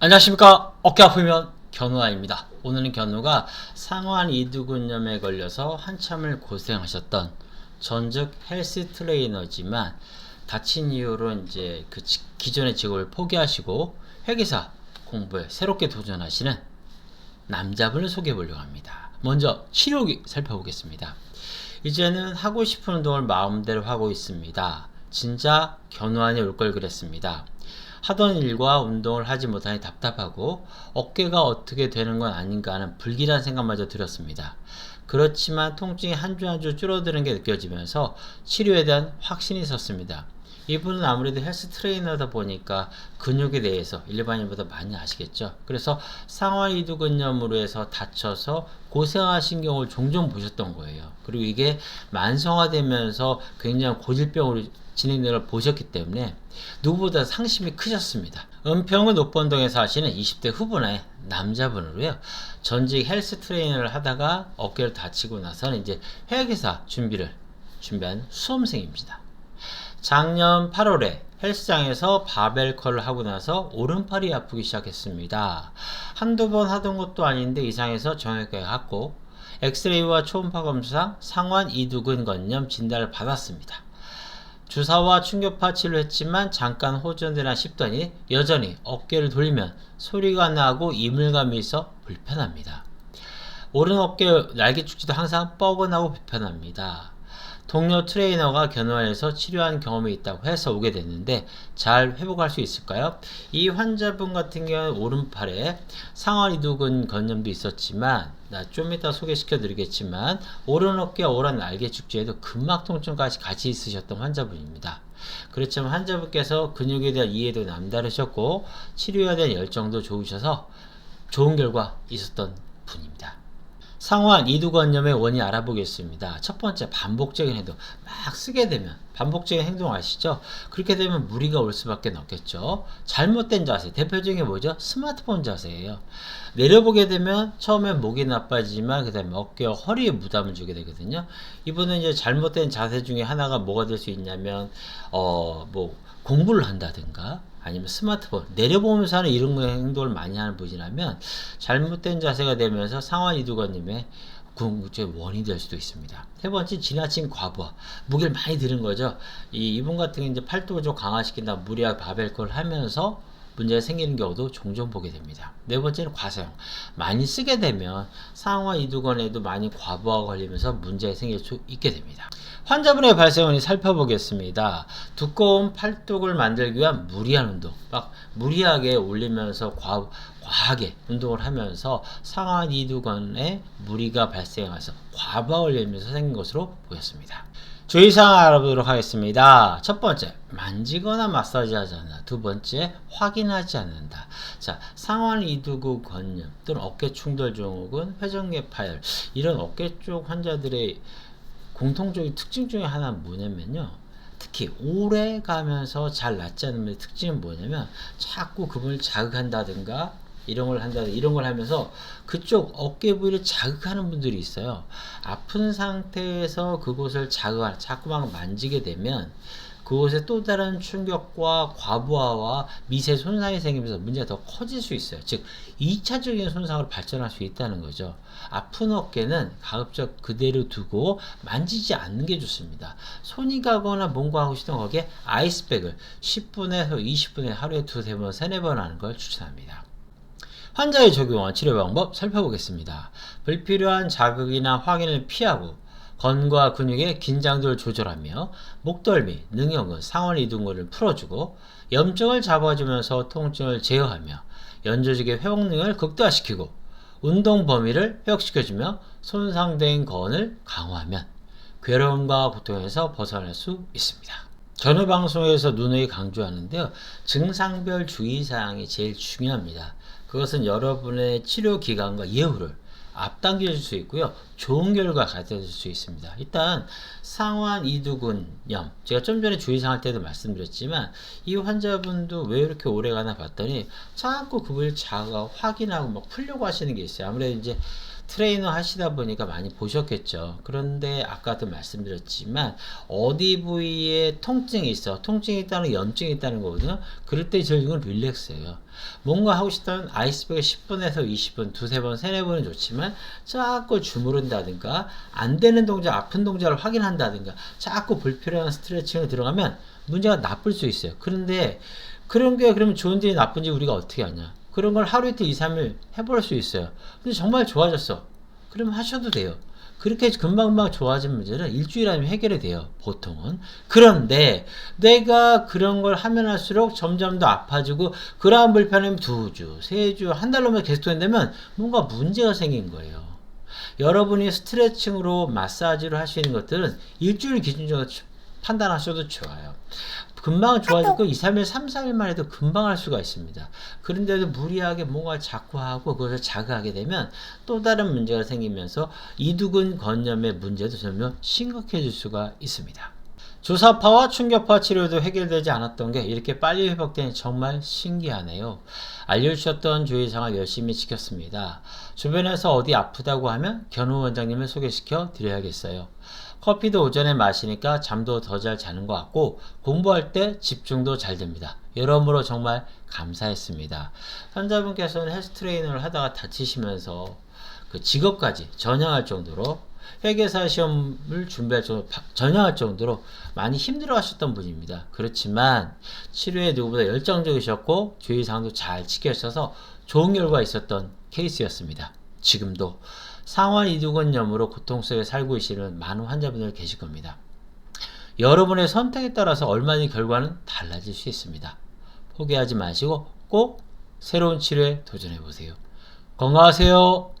안녕하십니까. 어깨 아프면 견우아입니다. 오늘은 견우가 상완 이두근염에 걸려서 한참을 고생하셨던 전직 헬스 트레이너지만 다친 이유로 이제 기존의 직업을 포기하시고 회계사 공부에 새롭게 도전하시는 남자분을 소개해 보려고 합니다. 먼저 치료기 살펴보겠습니다. 이제는 하고 싶은 운동을 마음대로 하고 있습니다. 진짜 견우안이 올 걸 그랬습니다. 하던 일과 운동을 하지 못하니 답답하고 어깨가 어떻게 되는 건 아닌가 하는 불길한 생각마저 들었습니다. 그렇지만 통증이 한 주 한 주 줄어드는 게 느껴지면서 치료에 대한 확신이 섰습니다. 이분은 아무래도 헬스 트레이너다 보니까 근육에 대해서 일반인보다 많이 아시겠죠. 그래서 상완 이두근염으로 해서 다쳐서 고생하신 경우를 종종 보셨던 거예요. 그리고 이게 만성화되면서 굉장히 고질병으로 진행되는 걸 보셨기 때문에 누구보다 상심이 크셨습니다. 은평구 녹번동에 사시는 20대 후반의 남자분으로요. 전직 헬스 트레이너를 하다가 어깨를 다치고 나서는 이제 회계사 준비한 수험생입니다. 작년 8월에 헬스장에서 바벨 컬을 하고 나서 오른팔이 아프기 시작했습니다. 한두 번 하던 것도 아닌데 이상해서 정형외과에 갔고 엑스레이와 초음파 검사상 상완 이두근 건염 진단을 받았습니다. 주사와 충격파 치료했지만 잠깐 호전되나 싶더니 여전히 어깨를 돌리면 소리가 나고 이물감이 있어 불편합니다. 오른 어깨 날개축지도 항상 뻐근하고 불편합니다. 동료 트레이너가 견우안에서 치료한 경험이 있다고 해서 오게 됐는데 잘 회복할 수 있을까요? 이 환자분 같은 경우는 오른팔에 상완 이두근 건염도 있었지만 좀 이따 소개시켜 드리겠지만 오른 어깨 오른 날개 축지에도 근막 통증까지 같이 있으셨던 환자분입니다. 그렇지만 환자분께서 근육에 대한 이해도 남다르셨고 치료에 대한 열정도 좋으셔서 좋은 결과 있었던 분입니다. 상완 이두근염의 원인 알아보겠습니다. 첫 번째, 반복적인 행동. 막 쓰게 되면 반복적인 행동 아시죠? 그렇게 되면 무리가 올 수밖에 없겠죠. 잘못된 자세, 대표적인 게 뭐죠? 스마트폰 자세예요. 내려보게 되면 처음엔 목이 나빠지지만 그 다음에 어깨와 허리에 부담을 주게 되거든요. 이분은 이제 잘못된 자세 중에 하나가 뭐가 될 수 있냐면 뭐 공부를 한다든가 아니면 스마트폰 내려보면서 하는 이런 행동을 많이 하는 분이라면 잘못된 자세가 되면서 상완 이두근염의 궁극적인 원인이 될 수도 있습니다. 세 번째, 지나친 과부하, 무게를 많이 드는 거죠. 이분 같은 경우 이제 팔뚝을 좀 강화시킨다 무리하게 바벨컬을 하면서 문제가 생기는 경우도 종종 보게 됩니다. 네 번째는 과사용. 많이 쓰게 되면 상완 이두근에도 많이 과부하가 걸리면서 문제가 생길 수 있게 됩니다. 환자분의 발생원인 살펴보겠습니다. 두꺼운 팔뚝을 만들기 위한 무리한 운동, 막 무리하게 올리면서 과하게 운동을 하면서 상완 이두근에 무리가 발생해서 과부하 걸리면서 생긴 것으로 보였습니다. 주의사항 알아보도록 하겠습니다. 첫 번째, 만지거나 마사지하지 않는다. 두 번째, 확인하지 않는다. 자, 상완 이두근 건염 또는 어깨 충돌 증후군, 회전계 파열 이런 어깨 쪽 환자들의 공통적인 특징 중에 하나는 뭐냐면요. 특히 오래 가면서 잘 낫지 않는 분의 특징은 뭐냐면 자꾸 그분을 자극한다든가 이런 걸 하면서 그쪽 어깨 부위를 자극하는 분들이 있어요. 아픈 상태에서 그곳을 자꾸만 만지게 되면 그곳에 또 다른 충격과 과부하와 미세 손상이 생기면서 문제가 더 커질 수 있어요. 즉 2차적인 손상으로 발전할 수 있다는 거죠. 아픈 어깨는 가급적 그대로 두고 만지지 않는 게 좋습니다. 손이 가거나 뭔가 하고 싶으면 거기에 아이스백을 10분에서 20분에 하루에 두세 번, 세네 번 하는 걸 추천합니다. 환자의 적용한 치료 방법 살펴보겠습니다. 불필요한 자극이나 확인을 피하고 건과 근육의 긴장도를 조절하며 목덜미, 능형근, 상완 이두근을 풀어주고 염증을 잡아주면서 통증을 제어하며 연조직의 회복능을 극대화시키고 운동 범위를 회복시켜주며 손상된 건을 강화하면 괴로움과 고통에서 벗어날 수 있습니다. 전후 방송에서 누누이 강조하는데요. 증상별 주의사항이 제일 중요합니다. 그것은 여러분의 치료 기간과 예후를 앞당겨줄 수 있고요. 좋은 결과 가져줄 수 있습니다. 일단 상완 이두근염, 제가 좀 전에 주의사항 때도 말씀드렸지만 이 환자분도 왜 이렇게 오래 가나 봤더니 자꾸 그걸 확인하고 막 풀려고 하시는 게 있어요. 아무래도 이제 트레이너 하시다 보니까 많이 보셨겠죠. 그런데 아까도 말씀드렸지만 어디 부위에 통증이 있어. 통증이 있다는 염증이 있다는 거거든요. 그럴 때 제일 좋은 건 릴렉스예요. 뭔가 하고 싶다면 아이스백을 10분에서 20분, 두세 번, 세네 번은 좋지만 자꾸 주무른다든가 안 되는 동작, 아픈 동작을 확인한다든가 자꾸 불필요한 스트레칭을 들어가면 문제가 나쁠 수 있어요. 그런데 그런 게 그러면 좋은지 나쁜지 우리가 어떻게 아냐? 그런 걸 하루 이틀 2, 3일 해볼 수 있어요. 근데 정말 좋아졌어. 그럼 하셔도 돼요. 그렇게 금방금방 좋아진 문제는 일주일 안에 해결이 돼요. 보통은. 그런데 내가 그런 걸 하면 할수록 점점 더 아파지고 그러한 불편함이 2주, 3주, 한 달로만 계속된다면 뭔가 문제가 생긴 거예요. 여러분이 스트레칭으로 마사지로 할 수 있는 것들은 일주일 기준적으로 판단하셔도 좋아요. 금방 좋아지고 2, 3일, 3, 4일만 해도 금방 할 수가 있습니다. 그런데도 무리하게 뭔가 자꾸 하고 그것을 자극하게 되면 또 다른 문제가 생기면서 이두근 건염의 문제도 점점 심각해질 수가 있습니다. 주사파와 충격파 치료도 해결되지 않았던 게 이렇게 빨리 회복되니 정말 신기하네요. 알려주셨던 주의사항을 열심히 지켰습니다. 주변에서 어디 아프다고 하면 견우 원장님을 소개시켜 드려야겠어요. 커피도 오전에 마시니까 잠도 더 잘 자는 것 같고 공부할 때 집중도 잘 됩니다. 여러모로 정말 감사했습니다. 환자분께서는 헬스 트레이너를 하다가 다치시면서 그 직업까지 전향할 정도로 회계사 시험을 준비할 정도로 전향할 정도로 많이 힘들어 하셨던 분입니다. 그렇지만 치료에 누구보다 열정적이셨고 주의사항도 잘 지켜주셔서 좋은 결과가 있었던 케이스였습니다. 지금도 상완 이두근염으로 고통 속에 살고 계시는 많은 환자분들 계실 겁니다. 여러분의 선택에 따라서 얼마든지 결과는 달라질 수 있습니다. 포기하지 마시고 꼭 새로운 치료에 도전해 보세요. 건강하세요.